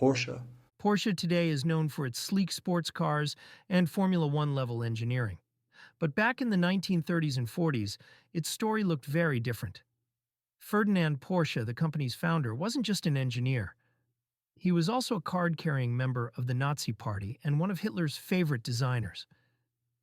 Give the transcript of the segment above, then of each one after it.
Porsche. Porsche today is known for its sleek sports cars and Formula One level engineering. But back in the 1930s and 40s, its story looked very different. Ferdinand Porsche, the company's founder, wasn't just an engineer. He was also a card-carrying member of the Nazi Party and one of Hitler's favorite designers.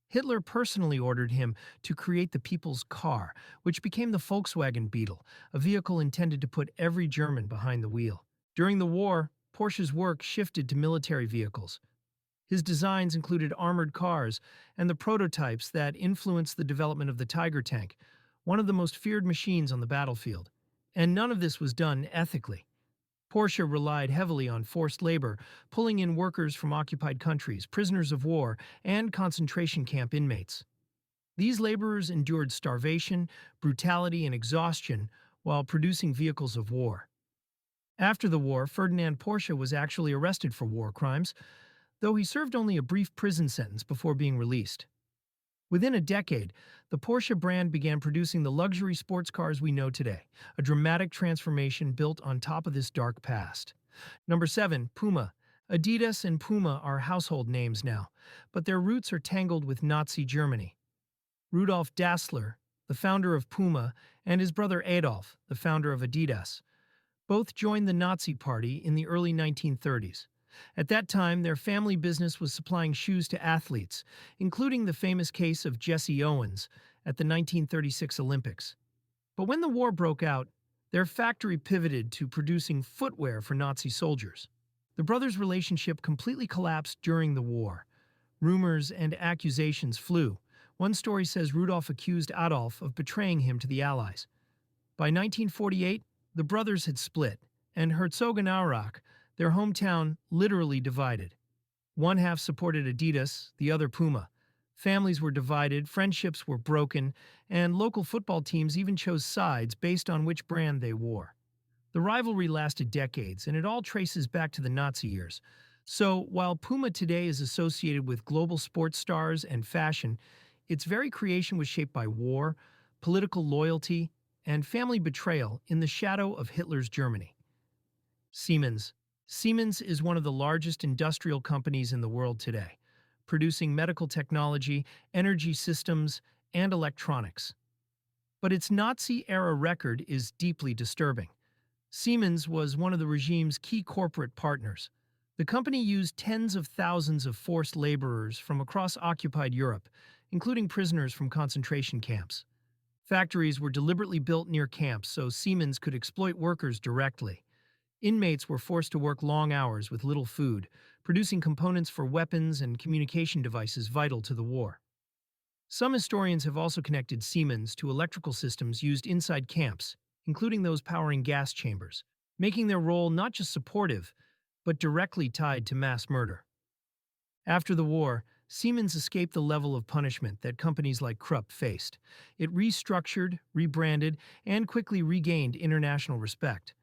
Hitler personally ordered him to create the people's car, which became the Volkswagen Beetle, a vehicle intended to put every German behind the wheel. During the war, Porsche's work shifted to military vehicles. His designs included armored cars and the prototypes that influenced the development of the Tiger tank, one of the most feared machines on the battlefield. And none of this was done ethically. Porsche relied heavily on forced labor, pulling in workers from occupied countries, prisoners of war, and concentration camp inmates. These laborers endured starvation, brutality, and exhaustion while producing vehicles of war. After the war, Ferdinand Porsche was actually arrested for war crimes, though he served only a brief prison sentence before being released. Within a decade, the Porsche brand began producing the luxury sports cars we know today, a dramatic transformation built on top of this dark past. Number 7. Puma. Adidas and Puma are household names now, but their roots are tangled with Nazi Germany. Rudolf Dassler, the founder of Puma, and his brother Adolf, the founder of Adidas, both joined the Nazi Party in the early 1930s. At that time, their family business was supplying shoes to athletes, including the famous case of Jesse Owens at the 1936 Olympics. But when the war broke out, their factory pivoted to producing footwear for Nazi soldiers. The brothers' relationship completely collapsed during the war. Rumors and accusations flew. One story says Rudolf accused Adolf of betraying him to the Allies. By 1948, the brothers had split, and Herzogenaurach, their hometown, literally divided. One half supported Adidas, the other Puma. Families were divided, friendships were broken, and local football teams even chose sides based on which brand they wore. The rivalry lasted decades, and it all traces back to the Nazi years. So, while Puma today is associated with global sports stars and fashion, its very creation was shaped by war, political loyalty, and family betrayal in the shadow of Hitler's Germany. Siemens. Siemens is one of the largest industrial companies in the world today, producing medical technology, energy systems, and electronics. But its Nazi-era record is deeply disturbing. Siemens was one of the regime's key corporate partners. The company used tens of thousands of forced laborers from across occupied Europe, including prisoners from concentration camps. Factories were deliberately built near camps so Siemens could exploit workers directly. Inmates were forced to work long hours with little food, producing components for weapons and communication devices vital to the war. Some historians have also connected Siemens to electrical systems used inside camps, including those powering gas chambers, making their role not just supportive, but directly tied to mass murder. After the war, Siemens escaped the level of punishment that companies like Krupp faced. It restructured, rebranded, and quickly regained international respect.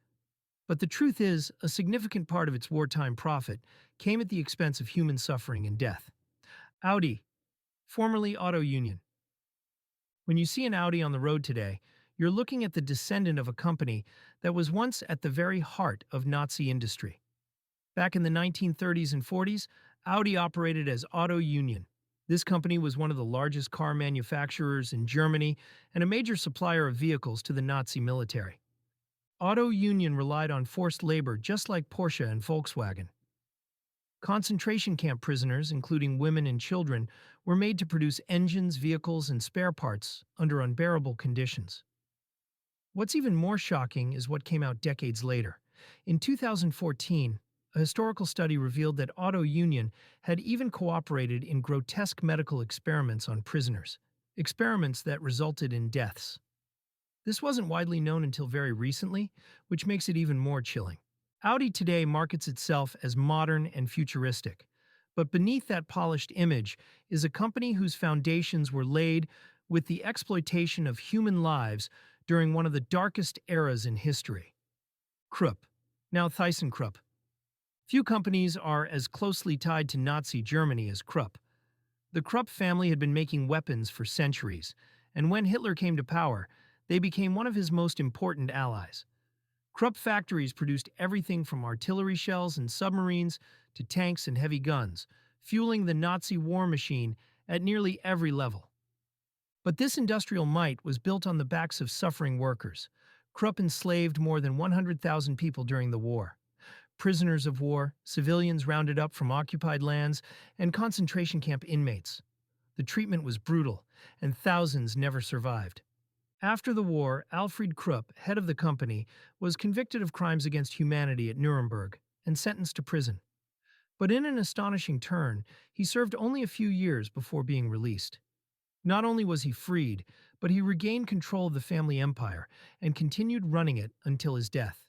But the truth is, a significant part of its wartime profit came at the expense of human suffering and death. Audi, formerly Auto Union. When you see an Audi on the road today, you're looking at the descendant of a company that was once at the very heart of Nazi industry. Back in the 1930s and 40s, Audi operated as Auto Union. This company was one of the largest car manufacturers in Germany and a major supplier of vehicles to the Nazi military. Auto Union relied on forced labor just like Porsche and Volkswagen. Concentration camp prisoners, including women and children, were made to produce engines, vehicles, and spare parts under unbearable conditions. What's even more shocking is what came out decades later. In 2014, a historical study revealed that Auto Union had even cooperated in grotesque medical experiments on prisoners, experiments that resulted in deaths. This wasn't widely known until very recently, which makes it even more chilling. Audi today markets itself as modern and futuristic, but beneath that polished image is a company whose foundations were laid with the exploitation of human lives during one of the darkest eras in history. Krupp, now ThyssenKrupp. Few companies are as closely tied to Nazi Germany as Krupp. The Krupp family had been making weapons for centuries, and when Hitler came to power, they became one of his most important allies. Krupp factories produced everything from artillery shells and submarines to tanks and heavy guns, fueling the Nazi war machine at nearly every level. But this industrial might was built on the backs of suffering workers. Krupp enslaved more than 100,000 people during the war. Prisoners of war, civilians rounded up from occupied lands, and concentration camp inmates. The treatment was brutal, and thousands never survived. After the war, Alfred Krupp, head of the company, was convicted of crimes against humanity at Nuremberg and sentenced to prison. But in an astonishing turn, he served only a few years before being released. Not only was he freed, but he regained control of the family empire and continued running it until his death.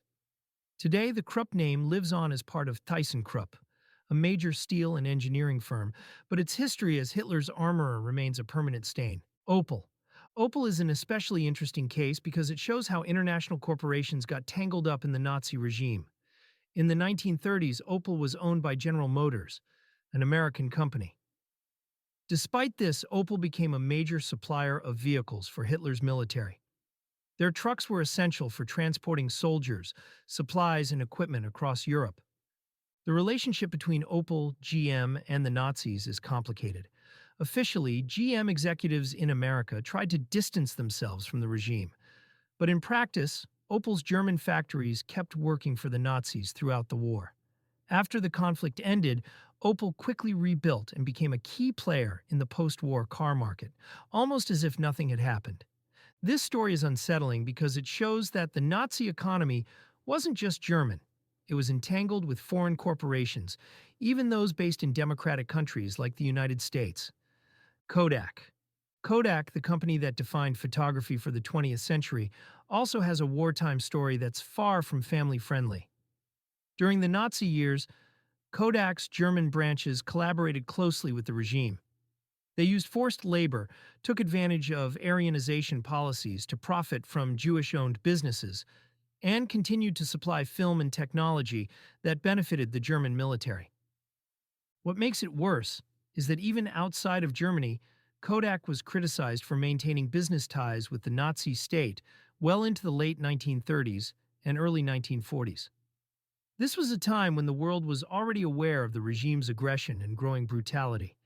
Today, the Krupp name lives on as part of ThyssenKrupp, a major steel and engineering firm, but its history as Hitler's armorer remains a permanent stain. Opel. Opel is an especially interesting case because it shows how international corporations got tangled up in the Nazi regime. In the 1930s, Opel was owned by General Motors, an American company. Despite this, Opel became a major supplier of vehicles for Hitler's military. Their trucks were essential for transporting soldiers, supplies, and equipment across Europe. The relationship between Opel, GM, and the Nazis is complicated. Officially, GM executives in America tried to distance themselves from the regime. But in practice, Opel's German factories kept working for the Nazis throughout the war. After the conflict ended, Opel quickly rebuilt and became a key player in the post-war car market, almost as if nothing had happened. This story is unsettling because it shows that the Nazi economy wasn't just German. It was entangled with foreign corporations, even those based in democratic countries like the United States. Kodak. Kodak, the company that defined photography for the 20th century, also has a wartime story that's far from family-friendly. During the Nazi years, Kodak's German branches collaborated closely with the regime. They used forced labor, took advantage of Aryanization policies to profit from Jewish-owned businesses, and continued to supply film and technology that benefited the German military. What makes it worse is that even outside of Germany, Kodak was criticized for maintaining business ties with the Nazi state well into the late 1930s and early 1940s. This was a time when the world was already aware of the regime's aggression and growing brutality.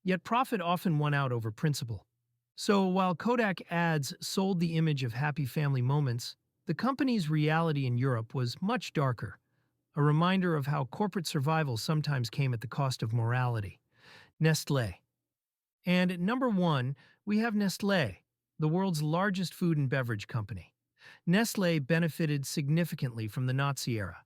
Yet profit often won out over principle. So while Kodak ads sold the image of happy family moments, the company's reality in Europe was much darker, a reminder of how corporate survival sometimes came at the cost of morality. Nestlé. And at number 1, we have Nestlé, the world's largest food and beverage company. Nestlé benefited significantly from the Nazi era.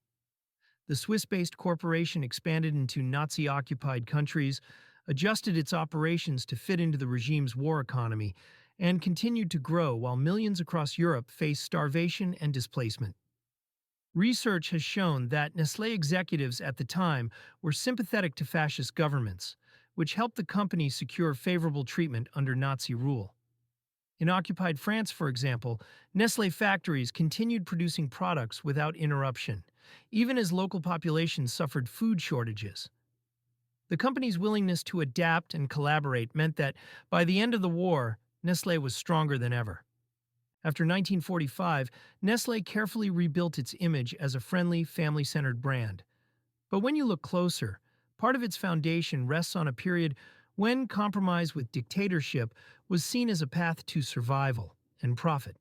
The Swiss-based corporation expanded into Nazi-occupied countries, adjusted its operations to fit into the regime's war economy, and continued to grow while millions across Europe faced starvation and displacement. Research has shown that Nestlé executives at the time were sympathetic to fascist governments, which helped the company secure favorable treatment under Nazi rule. In occupied France, for example, Nestlé factories continued producing products without interruption, even as local populations suffered food shortages. The company's willingness to adapt and collaborate meant that, by the end of the war, Nestlé was stronger than ever. After 1945, Nestlé carefully rebuilt its image as a friendly, family-centered brand. But when you look closer, part of its foundation rests on a period when compromise with dictatorship was seen as a path to survival and profit.